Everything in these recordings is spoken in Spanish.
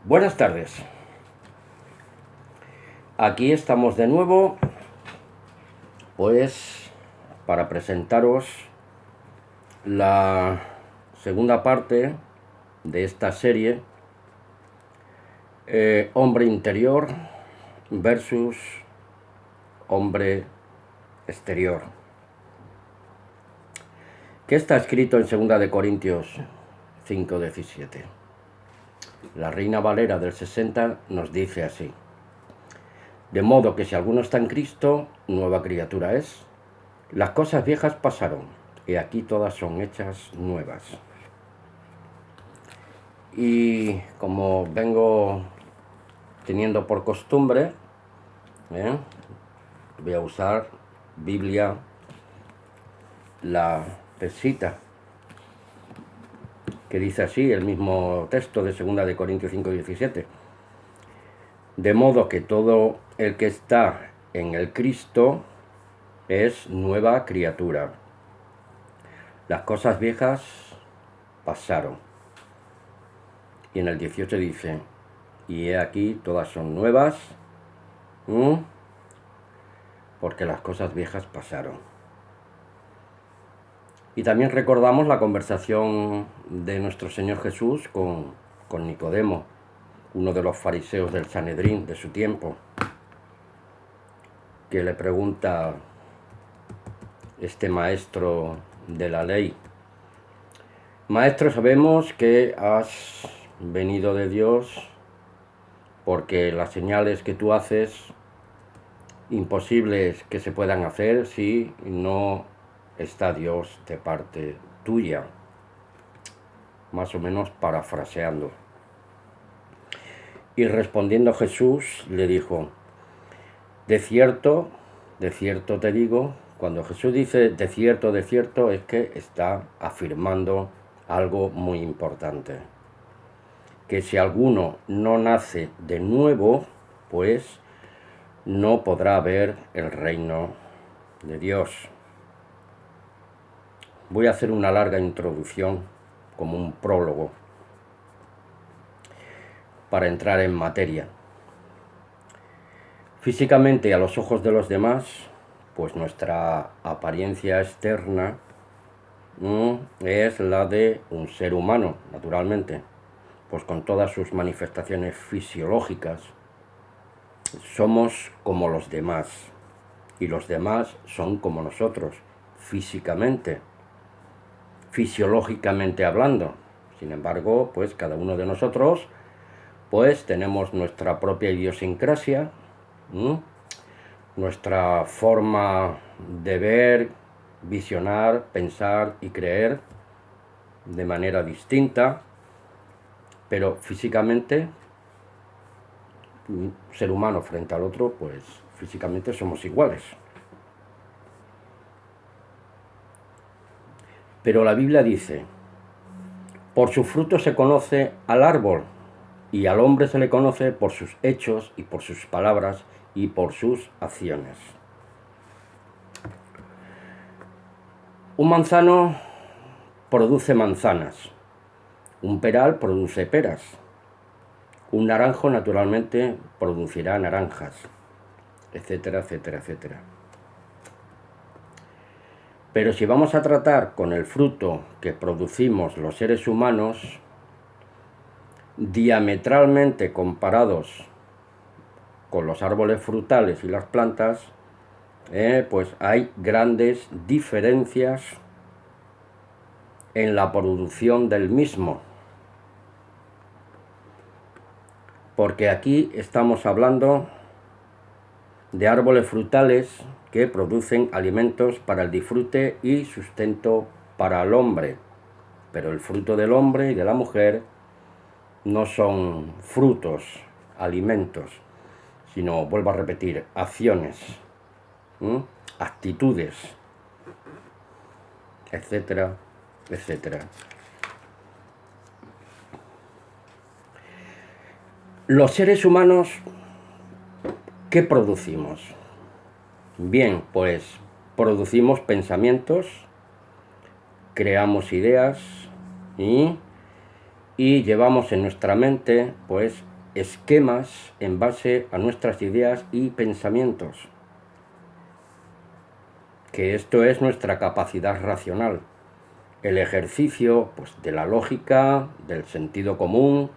Buenas tardes. Aquí estamos de nuevo, pues, para presentaros la segunda parte de esta serie, hombre interior versus hombre exterior, que está escrito en 2 de Corintios 5:17. La Reina Valera del 60 nos dice así: de modo que si alguno está en Cristo, nueva criatura es. Las cosas viejas pasaron, y aquí todas son hechas nuevas. Y como vengo teniendo por costumbre, voy a usar Biblia, la Pesita, que dice así, el mismo texto de 2 de Corintios 5:17. De modo que todo el que está en el Cristo es nueva criatura. Las cosas viejas pasaron. Y en el 18 dice, y he aquí todas son nuevas, porque las cosas viejas pasaron. Y también recordamos la conversación de nuestro Señor Jesús con Nicodemo, uno de los fariseos del Sanedrín de su tiempo, que le pregunta este maestro de la ley: Maestro, sabemos que has venido de Dios, porque las señales que tú haces, imposibles que se puedan hacer si no está Dios de parte tuya. Más o menos parafraseando. Y respondiendo Jesús le dijo: de cierto te digo. Cuando Jesús dice de cierto, es que está afirmando algo muy importante. Que si alguno no nace de nuevo, pues no podrá ver el reino de Dios. Voy a hacer una larga introducción, como un prólogo, para entrar en materia. Físicamente, a los ojos de los demás, pues nuestra apariencia externa es la de un ser humano, naturalmente, pues con todas sus manifestaciones fisiológicas. Somos como los demás, y los demás son como nosotros, físicamente, fisiológicamente hablando. Sin embargo, pues cada uno de nosotros pues tenemos nuestra propia idiosincrasia, nuestra forma de ver, visionar, pensar y creer de manera distinta, pero físicamente, un ser humano frente al otro, pues físicamente somos iguales. Pero la Biblia dice: por su fruto se conoce al árbol, y al hombre se le conoce por sus hechos y por sus palabras y por sus acciones. Un manzano produce manzanas, un peral produce peras, un naranjo naturalmente producirá naranjas, etcétera, etcétera, etcétera. Pero si vamos a tratar con el fruto que producimos los seres humanos, diametralmente comparados con los árboles frutales y las plantas, pues hay grandes diferencias en la producción del mismo. Porque aquí estamos hablando de árboles frutales que producen alimentos para el disfrute y sustento para el hombre. Pero el fruto del hombre y de la mujer no son frutos, alimentos, sino, vuelvo a repetir, acciones, actitudes, etcétera, etcétera. Los seres humanos, ¿qué producimos? Bien, pues producimos pensamientos, creamos ideas y y llevamos en nuestra mente, pues, esquemas en base a nuestras ideas y pensamientos, que esto es nuestra capacidad racional, el ejercicio, pues, de la lógica, del sentido común,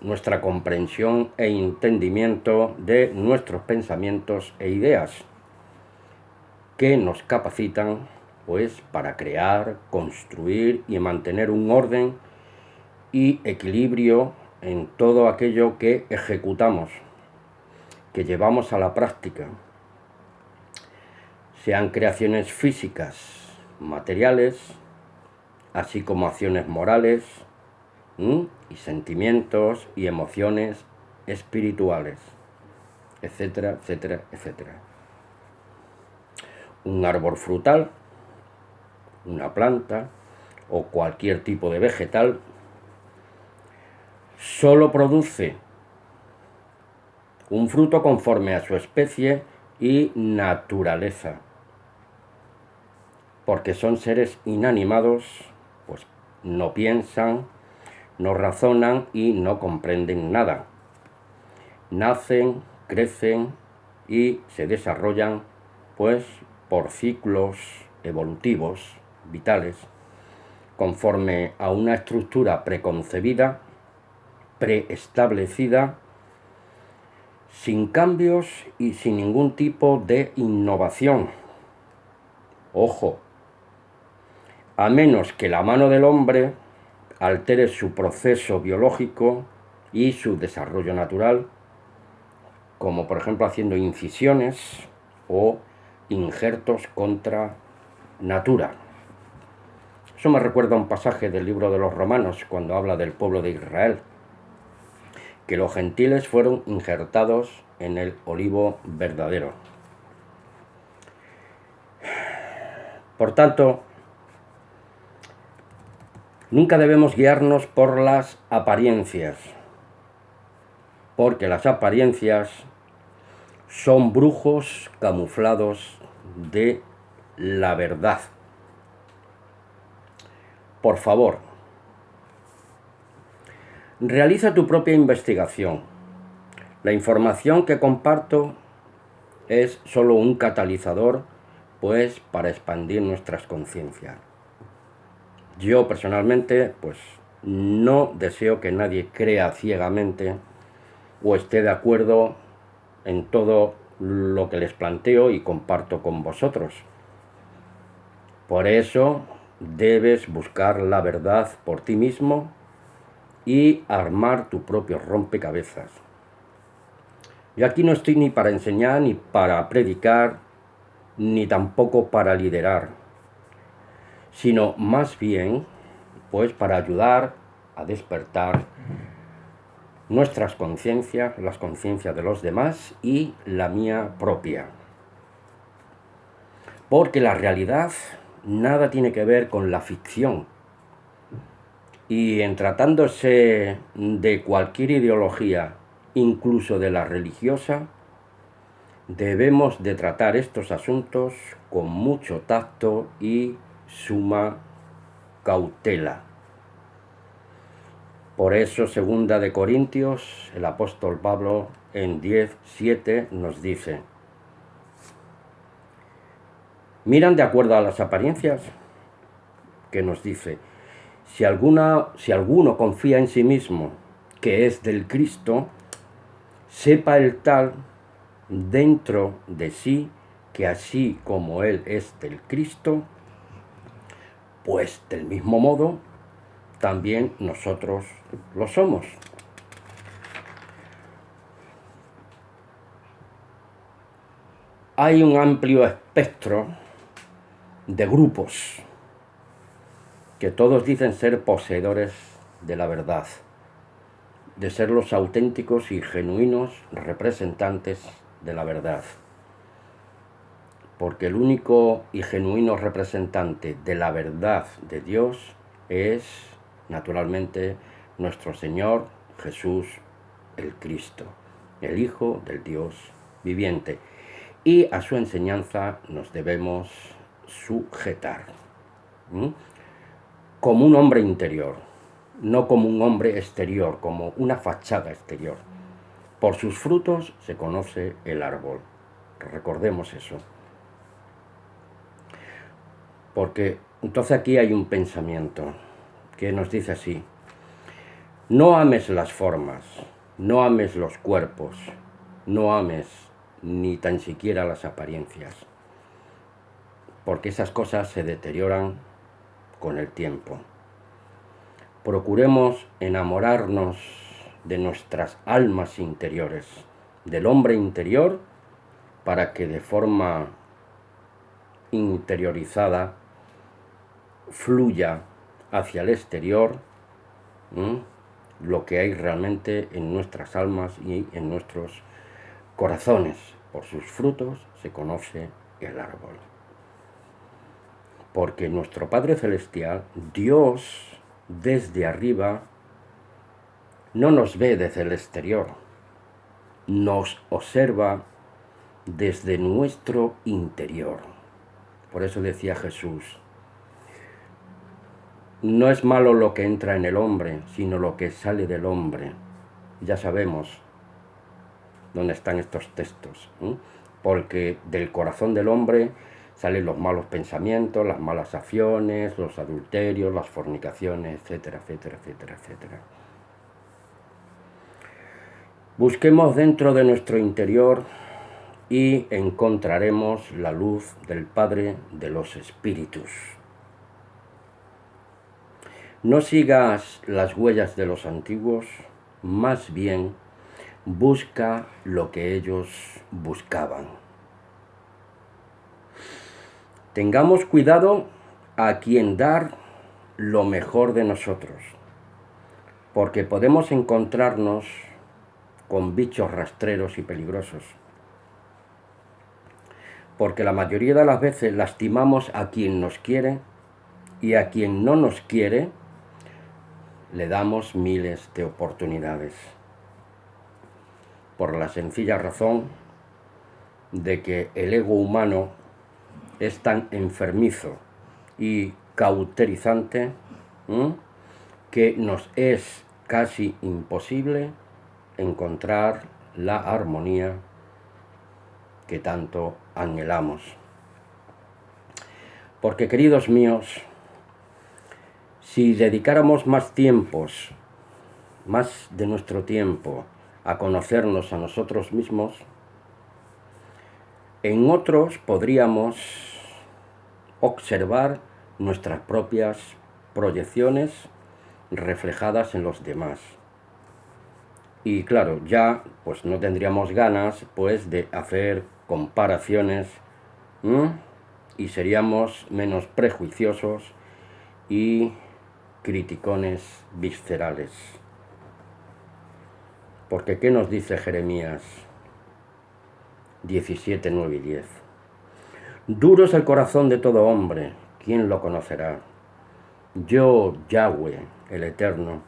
nuestra comprensión e entendimiento de nuestros pensamientos e ideas, que nos capacitan, pues, para crear, construir y mantener un orden y equilibrio en todo aquello que ejecutamos, que llevamos a la práctica, sean creaciones físicas, materiales, así como acciones morales, y sentimientos y emociones espirituales, etcétera, etcétera, etcétera. Un árbol frutal, una planta o cualquier tipo de vegetal solo produce un fruto conforme a su especie y naturaleza, porque son seres inanimados, pues no piensan, no razonan y no comprenden nada. Nacen, crecen y se desarrollan, pues, por ciclos evolutivos, vitales, conforme a una estructura preconcebida, preestablecida, sin cambios y sin ningún tipo de innovación. Ojo, a menos que la mano del hombre altere su proceso biológico y su desarrollo natural, como por ejemplo haciendo incisiones o injertos contra natura. Eso me recuerda a un pasaje del libro de los Romanos, cuando habla del pueblo de Israel, que los gentiles fueron injertados en el olivo verdadero. Por tanto, nunca debemos guiarnos por las apariencias, porque las apariencias son brujos camuflados de la verdad. Por favor, realiza tu propia investigación. La información que comparto es solo un catalizador, pues, para expandir nuestras conciencias. Yo personalmente, pues, no deseo que nadie crea ciegamente o esté de acuerdo en todo lo que les planteo y comparto con vosotros. Por eso debes buscar la verdad por ti mismo y armar tu propio rompecabezas. Yo aquí no estoy ni para enseñar, ni para predicar, ni tampoco para liderar, sino más bien, pues, para ayudar a despertar nuestras conciencias, las conciencias de los demás y la mía propia. Porque la realidad nada tiene que ver con la ficción. Y en tratándose de cualquier ideología, incluso de la religiosa, debemos de tratar estos asuntos con mucho tacto y suma cautela. Por eso, 2 de Corintios, el apóstol Pablo en 10:7 nos dice: miran de acuerdo a las apariencias, que nos dice: si alguno confía en sí mismo que es del Cristo, sepa el tal dentro de sí que así como él es del Cristo, pues del mismo modo también nosotros lo somos. Hay un amplio espectro de grupos que todos dicen ser poseedores de la verdad, de ser los auténticos y genuinos representantes de la verdad. Porque el único y genuino representante de la verdad de Dios es, naturalmente, nuestro Señor Jesús el Cristo, el Hijo del Dios viviente. Y a su enseñanza nos debemos sujetar, como un hombre interior, no como un hombre exterior, como una fachada exterior. Por sus frutos se conoce el árbol. Recordemos eso. Porque entonces aquí hay un pensamiento que nos dice así: no ames las formas, no ames los cuerpos, no ames ni tan siquiera las apariencias, porque esas cosas se deterioran con el tiempo. Procuremos enamorarnos de nuestras almas interiores, del hombre interior, para que de forma interiorizada fluya hacia el exterior lo que hay realmente en nuestras almas y en nuestros corazones. Por sus frutos se conoce el árbol. Porque nuestro Padre Celestial, Dios, desde arriba, no nos ve desde el exterior, nos observa desde nuestro interior. Por eso decía Jesús: no es malo lo que entra en el hombre, sino lo que sale del hombre. Ya sabemos dónde están estos textos, porque del corazón del hombre salen los malos pensamientos, las malas acciones, los adulterios, las fornicaciones, etcétera, etcétera, etcétera, etcétera. Busquemos dentro de nuestro interior y encontraremos la luz del Padre de los Espíritus. No sigas las huellas de los antiguos, más bien busca lo que ellos buscaban. Tengamos cuidado a quien dar lo mejor de nosotros, porque podemos encontrarnos con bichos rastreros y peligrosos. Porque la mayoría de las veces lastimamos a quien nos quiere y a quien no nos quiere le damos miles de oportunidades. Por la sencilla razón de que el ego humano es tan enfermizo y cauterizante que nos es casi imposible encontrar la armonía que tanto anhelamos. Porque, queridos míos, si dedicáramos más de nuestro tiempo a conocernos a nosotros mismos, en otros podríamos observar nuestras propias proyecciones reflejadas en los demás. Y claro, ya pues no tendríamos ganas pues de hacer comparaciones y seríamos menos prejuiciosos y criticones viscerales. Porque ¿qué nos dice Jeremías 17, 9 y 10? Duro es el corazón de todo hombre, ¿quién lo conocerá? Yo, Yahweh, el Eterno,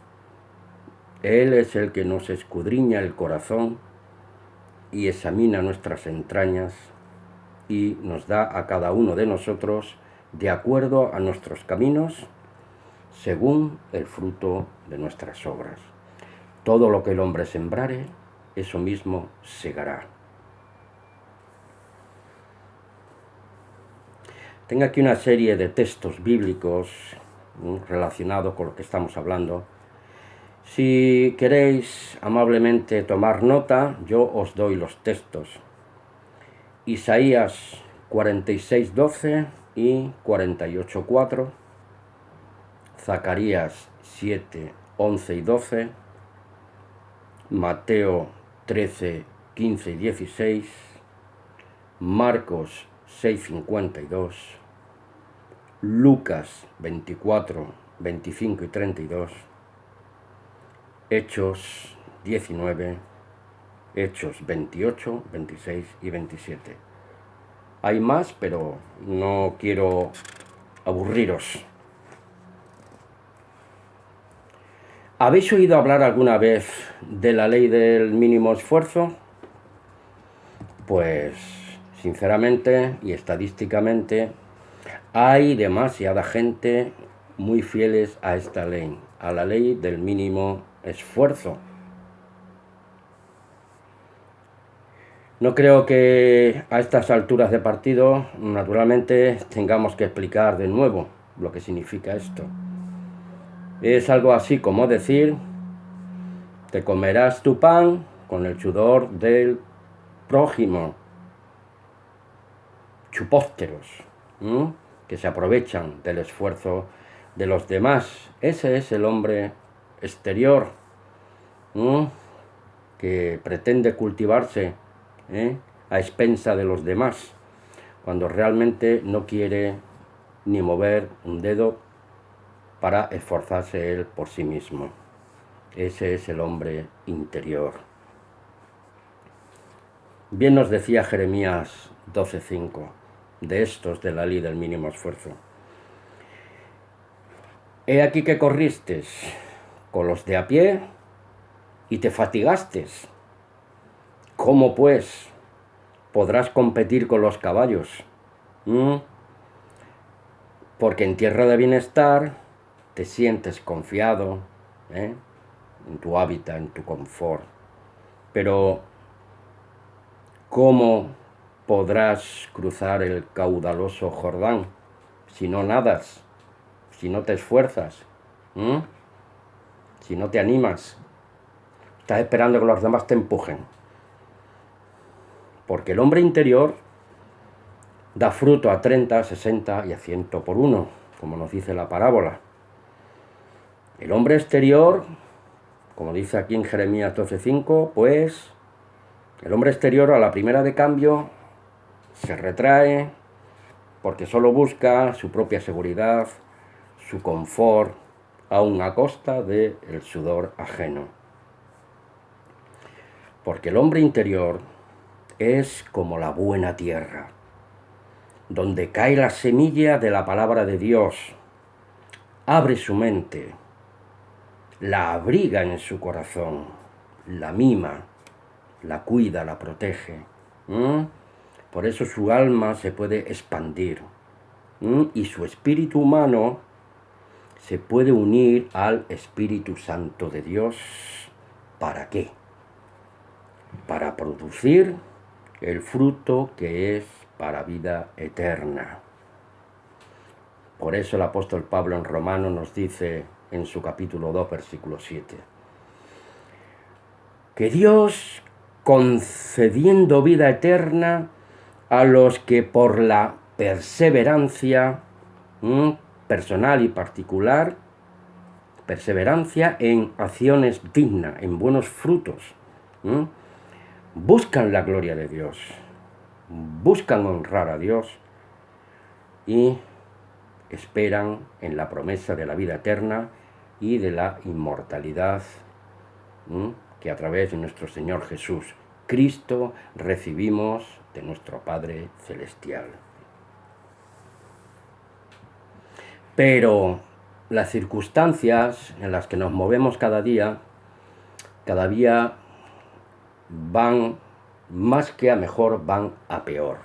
Él es el que nos escudriña el corazón y examina nuestras entrañas y nos da a cada uno de nosotros de acuerdo a nuestros caminos, según el fruto de nuestras obras. Todo lo que el hombre sembrare, eso mismo segará. Tengo aquí una serie de textos bíblicos relacionados con lo que estamos hablando. Si queréis amablemente tomar nota, yo os doy los textos. Isaías 46:12 y 48:4, Zacarías 7:11 y 12, Mateo 13:15 y 16, Marcos 6:52, Lucas 24:25 y 32, Hechos 19, Hechos 28, 26 y 27. Hay más, pero no quiero aburriros. ¿Habéis oído hablar alguna vez de la ley del mínimo esfuerzo? Pues, sinceramente y estadísticamente, hay demasiada gente muy fieles a esta ley, a la ley del mínimo esfuerzo. No creo que a estas alturas de partido, naturalmente, tengamos que explicar de nuevo lo que significa esto. Es algo así como decir: te comerás tu pan con el sudor del prójimo. Chupósteros, que se aprovechan del esfuerzo de los demás. Ese es el hombre exterior, que pretende cultivarse a expensa de los demás, cuando realmente no quiere ni mover un dedo para esforzarse él por sí mismo. Ese es el hombre interior. Bien nos decía Jeremías 12:5, de estos de la ley del mínimo esfuerzo: he aquí que corristes con los de a pie y te fatigastes. ¿Cómo pues podrás competir con los caballos? Porque en tierra de bienestar te sientes confiado, en tu hábitat, en tu confort. Pero ¿cómo podrás cruzar el caudaloso Jordán si no nadas, si no te esfuerzas, si no te animas? Estás esperando que los demás te empujen. Porque el hombre interior da fruto a 30, a 60 y a 100 por uno, como nos dice la parábola. El hombre exterior, como dice aquí en Jeremías 12:5, pues el hombre exterior a la primera de cambio se retrae porque solo busca su propia seguridad, su confort, aun a costa del sudor ajeno. Porque el hombre interior es como la buena tierra, donde cae la semilla de la palabra de Dios, abre su mente, la abriga en su corazón, la mima, la cuida, la protege. Por eso su alma se puede expandir, y su espíritu humano se puede unir al Espíritu Santo de Dios. ¿Para qué? Para producir el fruto que es para vida eterna. Por eso el apóstol Pablo en Romanos nos dice en su capítulo 2, versículo 7, que Dios, concediendo vida eterna a los que por la perseverancia personal y particular, perseverancia en acciones dignas, en buenos frutos, buscan la gloria de Dios, buscan honrar a Dios y esperan en la promesa de la vida eterna y de la inmortalidad que a través de nuestro Señor Jesús Cristo recibimos de nuestro Padre Celestial. Pero las circunstancias en las que nos movemos cada día van más que a mejor, van a peor.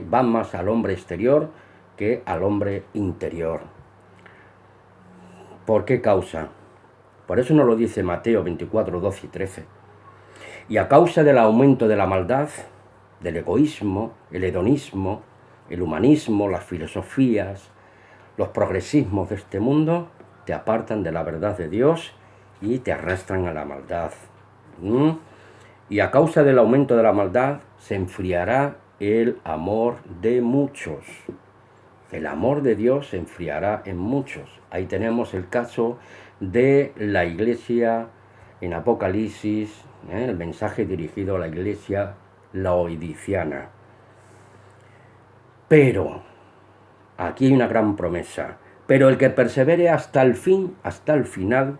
Van más al hombre exterior que al hombre interior. ¿Por qué causa? Por eso nos lo dice Mateo 24, 12 y 13. Y a causa del aumento de la maldad, del egoísmo, el hedonismo, el humanismo, las filosofías, los progresismos de este mundo, te apartan de la verdad de Dios y te arrastran a la maldad. Y a causa del aumento de la maldad se enfriará el amor de muchos. El amor de Dios se enfriará en muchos. Ahí tenemos el caso de la iglesia en Apocalipsis, el mensaje dirigido a la iglesia laodiceana. Pero, aquí hay una gran promesa, pero el que persevere hasta el fin, hasta el final,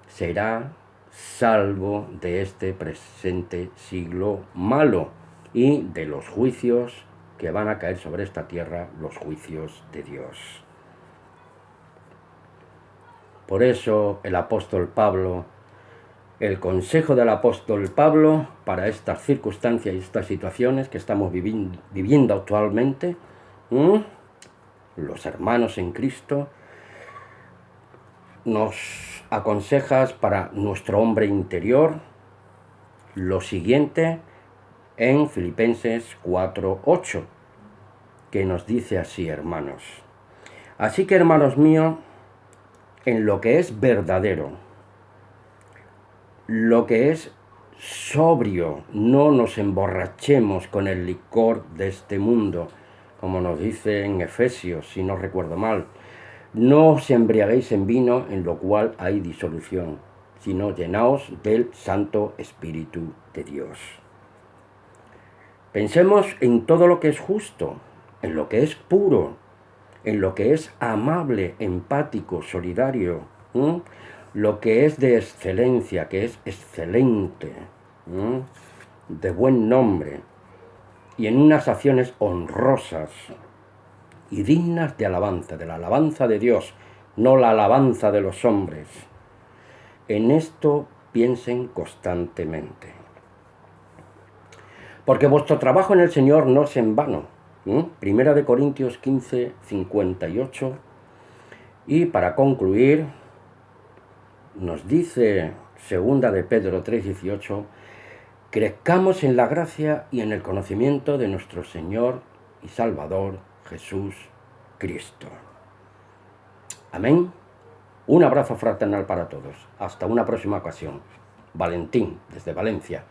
será salvo de este presente siglo malo y de los juicios que van a caer sobre esta tierra, los juicios de Dios. Por eso el apóstol Pablo, el consejo del apóstol Pablo para estas circunstancias y estas situaciones que estamos viviendo actualmente, los hermanos en Cristo, nos aconsejas para nuestro hombre interior lo siguiente en Filipenses 4:8, que nos dice así, hermanos. Así que, hermanos míos, en lo que es verdadero, lo que es sobrio, no nos emborrachemos con el licor de este mundo, como nos dice en Efesios, si no recuerdo mal. No os embriaguéis en vino, en lo cual hay disolución, sino llenaos del Santo Espíritu de Dios. Pensemos en todo lo que es justo, en lo que es puro, en lo que es amable, empático, solidario, lo que es de excelencia, que es excelente, de buen nombre, y en unas acciones honrosas y dignas de la alabanza de Dios, no la alabanza de los hombres. En esto piensen constantemente. Porque vuestro trabajo en el Señor no es en vano. Primera de Corintios 15:58. Y para concluir, nos dice segunda de Pedro 3:18, crezcamos en la gracia y en el conocimiento de nuestro Señor y Salvador Jesús Cristo. Amén. Un abrazo fraternal para todos. Hasta una próxima ocasión. Valentín, desde Valencia.